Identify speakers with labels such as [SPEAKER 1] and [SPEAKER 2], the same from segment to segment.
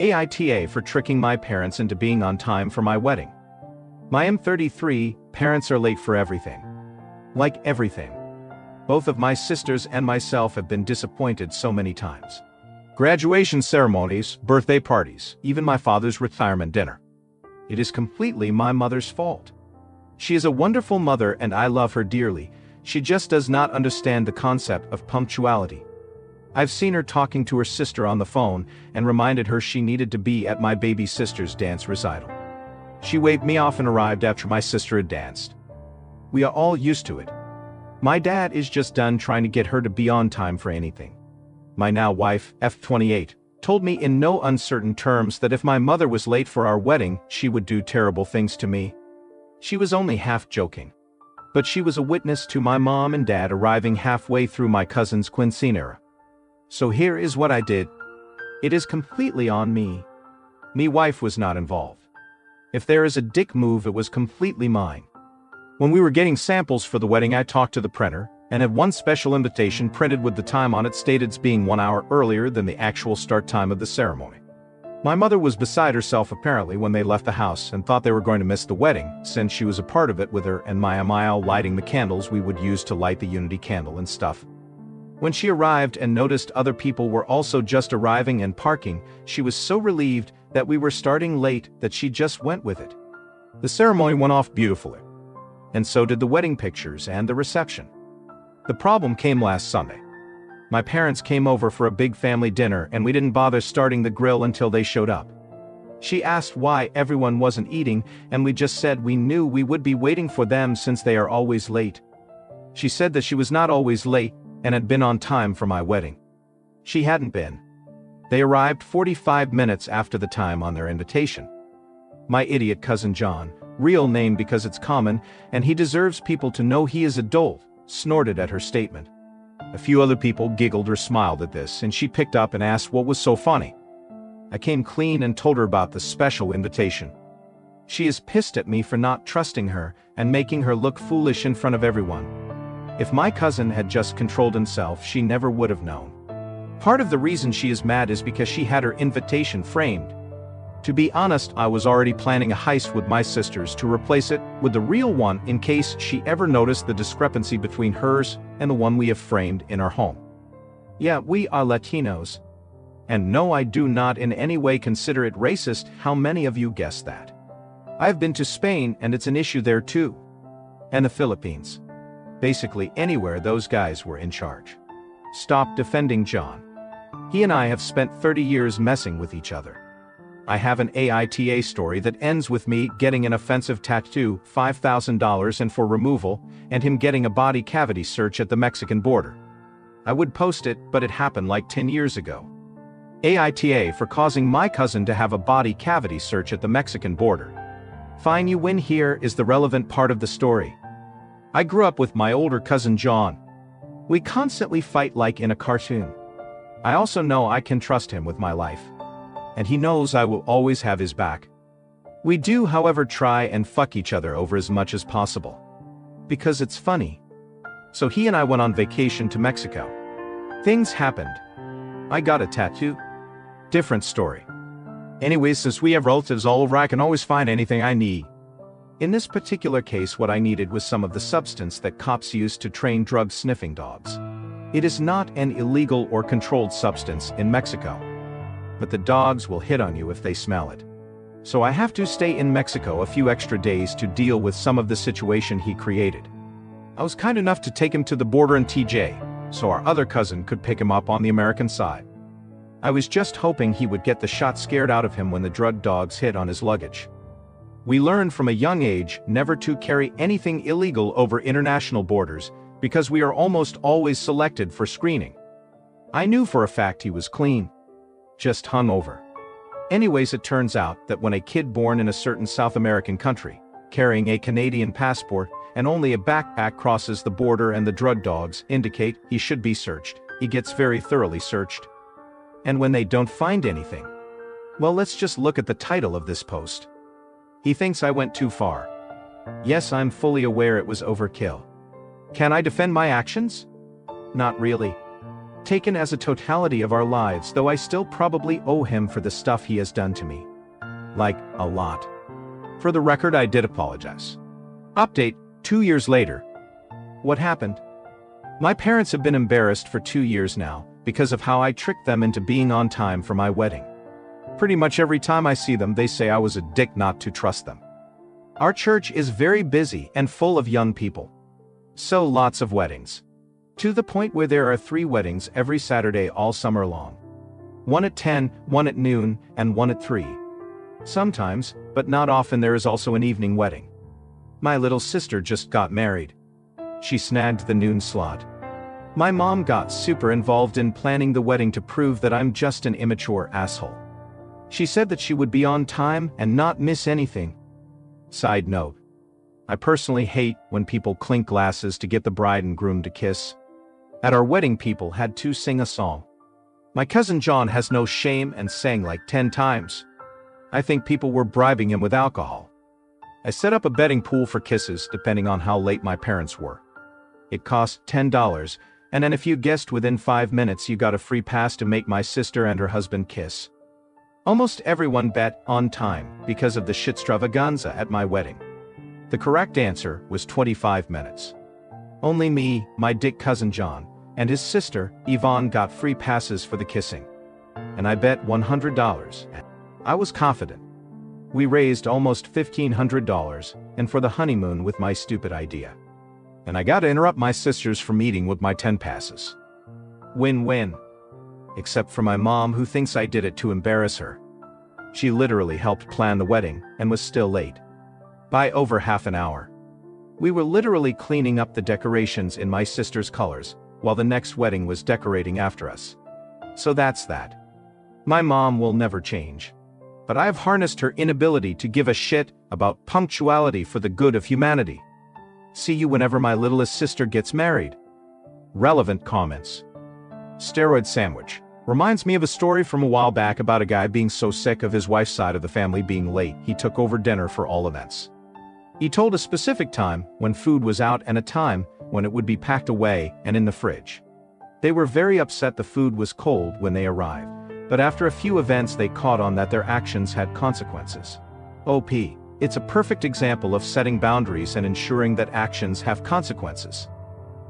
[SPEAKER 1] AITA for tricking my parents into being on time for my wedding. I'm 33, parents are late for everything. Like everything. Both of my sisters and myself have been disappointed so many times. Graduation ceremonies, birthday parties, even my father's retirement dinner. It is completely my mother's fault. She is a wonderful mother and I love her dearly, she just does not understand the concept of punctuality. I've seen her talking to her sister on the phone and reminded her she needed to be at my baby sister's dance recital. She waved me off and arrived after my sister had danced. We are all used to it. My dad is just done trying to get her to be on time for anything. My now wife, F28, told me in no uncertain terms that if my mother was late for our wedding, she would do terrible things to me. She was only half joking. But she was a witness to my mom and dad arriving halfway through my cousin's quinceanera. So here is what I did. It is completely on me. Me wife was not involved. If there is a dick move, it was completely mine. When we were getting samples for the wedding, I talked to the printer, and had one special invitation printed with the time on it stated as being 1 hour earlier than the actual start time of the ceremony. My mother was beside herself apparently when they left the house and thought they were going to miss the wedding, since she was a part of it with her and Maya lighting the candles we would use to light the Unity candle and stuff. When she arrived and noticed other people were also just arriving and parking, she was so relieved that we were starting late that she just went with it. The ceremony went off beautifully. And so did the wedding pictures and the reception. The problem came last Sunday. My parents came over for a big family dinner and we didn't bother starting the grill until they showed up. She asked why everyone wasn't eating and we just said we knew we would be waiting for them since they are always late. She said that she was not always late and had been on time for my wedding. She hadn't been. They arrived 45 minutes after the time on their invitation. My idiot cousin John, real name because it's common and he deserves people to know he is adult, snorted at her statement. A few other people giggled or smiled at this and she picked up and asked what was so funny. I came clean and told her about the special invitation. She is pissed at me for not trusting her and making her look foolish in front of everyone. If my cousin had just controlled himself, she never would have known. Part of the reason she is mad is because she had her invitation framed. To be honest, I was already planning a heist with my sisters to replace it with the real one in case she ever noticed the discrepancy between hers and the one we have framed in our home. Yeah, we are Latinos. And no, I do not in any way consider it racist. How many of you guessed that? I've been to Spain and it's an issue there too. And the Philippines. Basically anywhere those guys were in charge. Stop defending John. He and I have spent 30 years messing with each other. I have an AITA story that ends with me getting an offensive tattoo, $5,000 and for removal, and him getting a body cavity search at the Mexican border. I would post it, but it happened like 10 years ago. AITA for causing my cousin to have a body cavity search at the Mexican border. Fine, you win. Here is the relevant part of the story. I grew up with my older cousin John. We constantly fight like in a cartoon. I also know I can trust him with my life. And he knows I will always have his back. We do, however, try and fuck each other over as much as possible. Because it's funny. So he and I went on vacation to Mexico. Things happened. I got a tattoo. Different story. Anyways, since we have relatives all over, I can always find anything I need. In this particular case, what I needed was some of the substance that cops use to train drug-sniffing dogs. It is not an illegal or controlled substance in Mexico. But the dogs will hit on you if they smell it. So I have to stay in Mexico a few extra days to deal with some of the situation he created. I was kind enough to take him to the border in TJ, so our other cousin could pick him up on the American side. I was just hoping he would get the shot scared out of him when the drug dogs hit on his luggage. We learned from a young age never to carry anything illegal over international borders because we are almost always selected for screening. I knew for a fact he was clean. Just hungover. Anyways, it turns out that when a kid born in a certain South American country, carrying a Canadian passport and only a backpack crosses the border and the drug dogs indicate he should be searched, he gets very thoroughly searched. And when they don't find anything, well, let's just look at the title of this post. He thinks I went too far. Yes, I'm fully aware it was overkill. Can I defend my actions? Not really. taken as a totality of our lives, though I still probably owe him for the stuff he has done to me. Like, a lot. For the record, I did apologize. Update, 2 years later. What happened? My parents have been embarrassed for 2 years now, because of how I tricked them into being on time for my wedding. Pretty much every time I see them, they say I was a dick not to trust them. Our church is very busy and full of young people. So lots of weddings. To the point where there are 3 weddings every Saturday all summer long. One at 10, one at noon, and one at 3. Sometimes, but not often, there is also an evening wedding. My little sister just got married. She snagged the noon slot. My mom got super involved in planning the wedding to prove that I'm just an immature asshole. She said that she would be on time and not miss anything. Side note. I personally hate when people clink glasses to get the bride and groom to kiss. At our wedding, people had to sing a song. My cousin John has no shame and sang like 10 times. I think people were bribing him with alcohol. I set up a betting pool for kisses depending on how late my parents were. It cost $10, and then if you guessed within 5 minutes, you got a free pass to make my sister and her husband kiss. Almost everyone bet on time because of the shitstravaganza at my wedding. The correct answer was 25 minutes. Only me, my dick cousin John, and his sister, Yvonne, got free passes for the kissing. And I bet $100. I was confident. We raised almost $1,500, and for the honeymoon with my stupid idea. And I gotta interrupt my sisters from eating with my 10 passes. Win-win. Except for my mom, who thinks I did it to embarrass her. She literally helped plan the wedding and was still late. By over half an hour. We were literally cleaning up the decorations in my sister's colors, while the next wedding was decorating after us. So that's that. My mom will never change. But I have harnessed her inability to give a shit about punctuality for the good of humanity. See you whenever my littlest sister gets married. Relevant comments. Steroid sandwich. Reminds me of a story from a while back about a guy being so sick of his wife's side of the family being late, he took over dinner for all events. He told a specific time when food was out and a time when it would be packed away and in the fridge. They were very upset the food was cold when they arrived, but after a few events they caught on that their actions had consequences. OP. It's a perfect example of setting boundaries and ensuring that actions have consequences.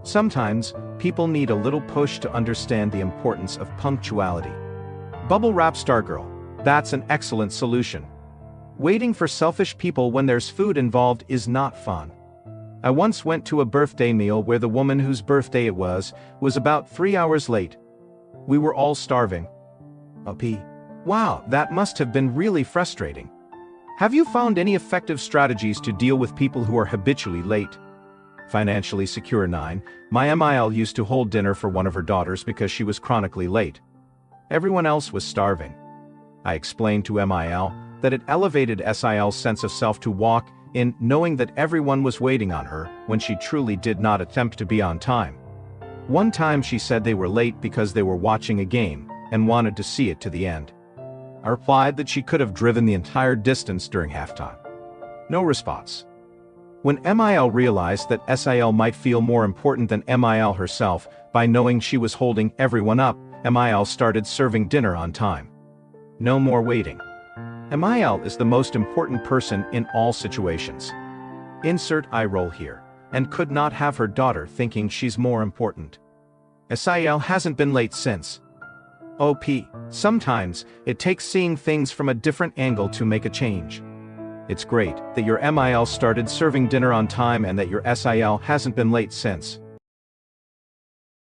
[SPEAKER 1] Sometimes, people need a little push to understand the importance of punctuality. Bubble Wrap Stargirl. That's an excellent solution. Waiting for selfish people when there's food involved is not fun. I once went to a birthday meal where the woman whose birthday it was about 3 hours late. We were all starving. OP. Wow, that must have been really frustrating. Have you found any effective strategies to deal with people who are habitually late? Financially secure 9, my MIL used to hold dinner for one of her daughters because she was chronically late. Everyone else was starving. I explained to MIL that it elevated SIL's sense of self to walk in knowing that everyone was waiting on her when she truly did not attempt to be on time. One time she said they were late because they were watching a game and wanted to see it to the end. I replied that she could have driven the entire distance during halftime. No response. When MIL realized that SIL might feel more important than MIL herself by knowing she was holding everyone up, MIL started serving dinner on time. No more waiting. MIL is the most important person in all situations. Insert eye roll here, and could not have her daughter thinking she's more important. SIL hasn't been late since. OP. Sometimes, it takes seeing things from a different angle to make a change. It's great that your MIL started serving dinner on time and that your SIL hasn't been late since.